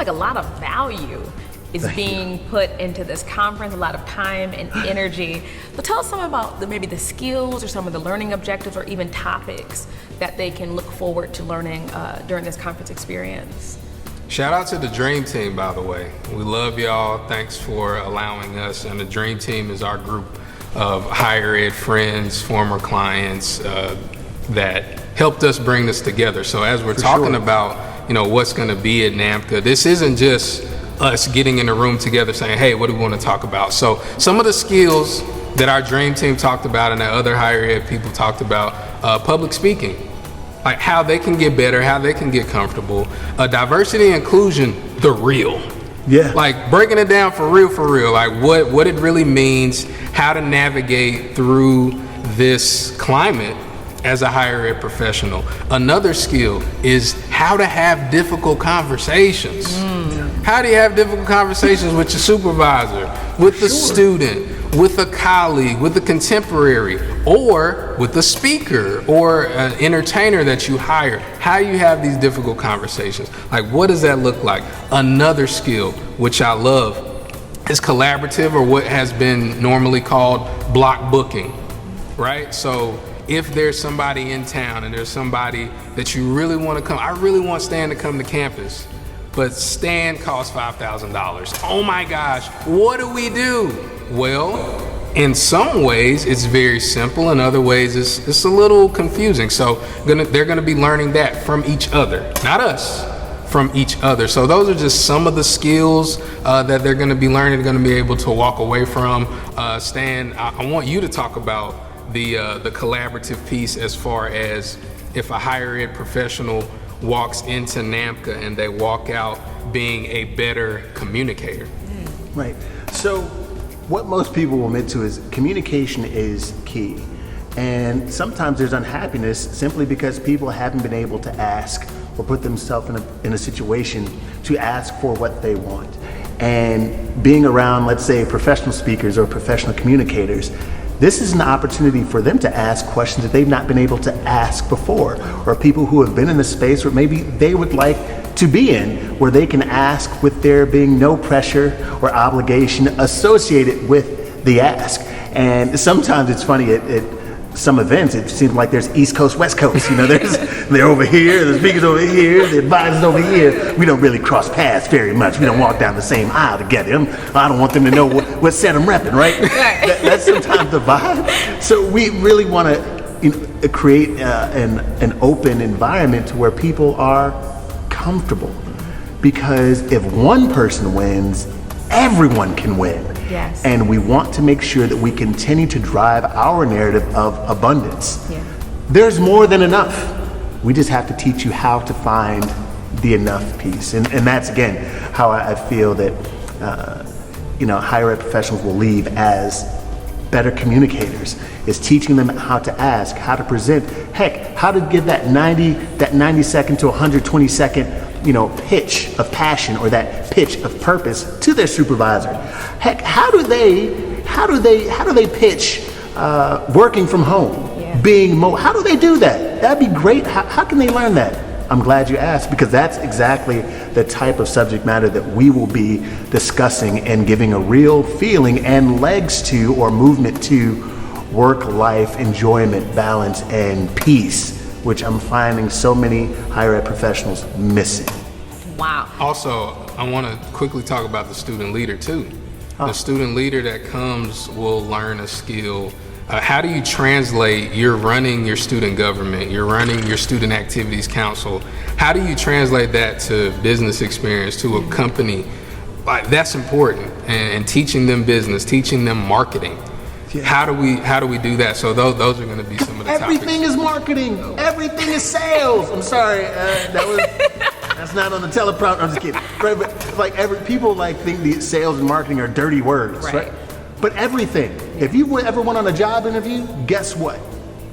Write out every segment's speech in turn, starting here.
like a lot of value is being put into this conference, a lot of time and energy. But tell us some about maybe the skills or some of the learning objectives or even topics that they can look forward to learning during this conference experience. Shout out to the Dream Team, by the way. We love y'all. Thanks for allowing us. And the Dream Team is our group of higher ed friends, former clients that helped us bring this together. So as we're talking about, you know, what's going to be at NAMCA, this isn't just us getting in a room together saying, hey, what do we want to talk about? So some of the skills that our Dream Team talked about and that other higher ed people talked about, public speaking, like how they can get better, how they can get comfortable, diversity and inclusion, the real. Yeah. Like breaking it down for real, like what it really means, how to navigate through this climate as a higher ed professional. Another skill is how to have difficult conversations. How do you have difficult conversations with your supervisor, with the student, with a colleague, with a contemporary, or with a speaker or an entertainer that you hire? How do you have these difficult conversations? Like, what does that look like? Another skill, which I love, is collaborative, or what has been normally called block booking, right? So if there's somebody in town and there's somebody that you really want to come, I really want Stan to come to campus, but Stan costs $5,000. Oh my gosh, what do we do? Well, in some ways it's very simple, in other ways it's a little confusing. So they're gonna be learning that from each other, not us, from each other. So those are just some of the skills that they're gonna be learning, they're gonna be able to walk away from. Stan, I want you to talk about the collaborative piece as far as if a higher ed professional walks into NAMCA and they walk out being a better communicator. Right. So what most people will admit to is communication is key. And sometimes there's unhappiness simply because people haven't been able to ask or put themselves in a situation to ask for what they want. And being around, let's say, professional speakers or professional communicators, this is an opportunity for them to ask questions that they've not been able to ask before, or people who have been in a space where maybe they would like to be in, where they can ask with there being no pressure or obligation associated with the ask. And sometimes it's funny, at some events it seems like there's East Coast, West Coast, you know, they're over here, the speakers over here, the advisors over here. We don't really cross paths very much. We don't walk down the same aisle together. I don't want them to know what set I'm repping, right? That's sometimes the vibe. So we really want to create an open environment to where people are comfortable, because if one person wins, everyone can win. Yes. And we want to make sure that we continue to drive our narrative of abundance. Yeah. There's more than enough. We just have to teach you how to find the enough piece. And that's, again, how I feel that higher ed professionals will leave as better communicators, is teaching them how to ask, how to present, heck, how to give that 90 second to 120 second pitch of passion, or that pitch of purpose to their supervisor. Heck, how do they pitch working from home? Yeah. How do they do that? That'd be great. How can they learn that? I'm glad you asked, because that's exactly the type of subject matter that we will be discussing and giving a real feeling and legs to, or movement to, work-life enjoyment, balance, and peace, which I'm finding so many higher ed professionals missing. Wow. Also, I want to quickly talk about the student leader too. The student leader that comes will learn a skill. How do you translate, you're running your student government, you're running your student activities council, how do you translate that to business experience, to a company? Like, that's important. And teaching them business, teaching them marketing. Yeah. How do we do that? So those are going to be some of the Everything topics. is marketing. Everything is sales. I'm sorry, that's not on the teleprompter. I'm just kidding. Right, but like people think the sales and marketing are dirty words, right? But everything. If you ever went on a job interview, guess what?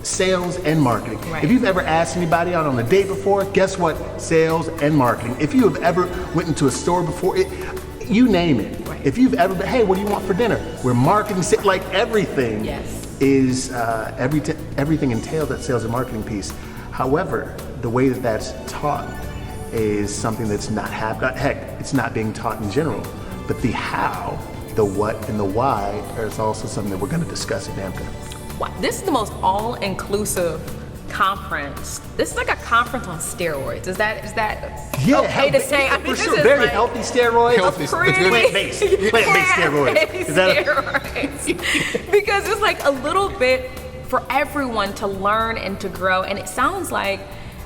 Sales and marketing. Right. If you've ever asked anybody out on a date before, guess what? Sales and marketing. If you have ever went into a store before, you name it. Right. If you've ever been, hey, what do you want for dinner? We're marketing, like everything is, everything entails that sales and marketing piece. However, the way that that's taught is something that's not happening. Heck, it's not being taught in general. But the how, the what, and the why is also something that we're going to discuss at NAMCA. Wow, this is the most all-inclusive conference. This is like a conference on steroids. Is that okay to say? I mean, for this sure. is Very like healthy steroids. Healthy, Plant-based steroids. Is that steroids. Because it's like a little bit for everyone to learn and to grow. And it sounds like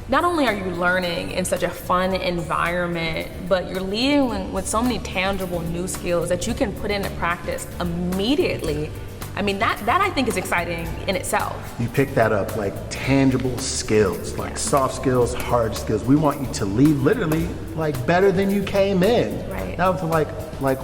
not only are you learning in such a fun environment, but you're leading with so many tangible new skills that you can put into practice immediately. I mean, that I think is exciting in itself. You pick that up, like tangible skills, like soft skills, hard skills. We want you to leave literally like better than you came in. Right. Not to like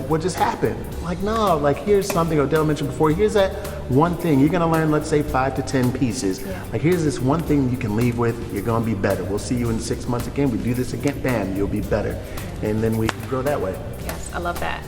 what just happened. Like, no, like here's something Odell mentioned before. Here's that one thing. You're gonna learn, let's say 5 to 10 pieces. Yeah. Like here's this one thing you can leave with. You're gonna be better. We'll see you in 6 months again. We do this again, bam, you'll be better. And then we grow that way. Yes, I love that.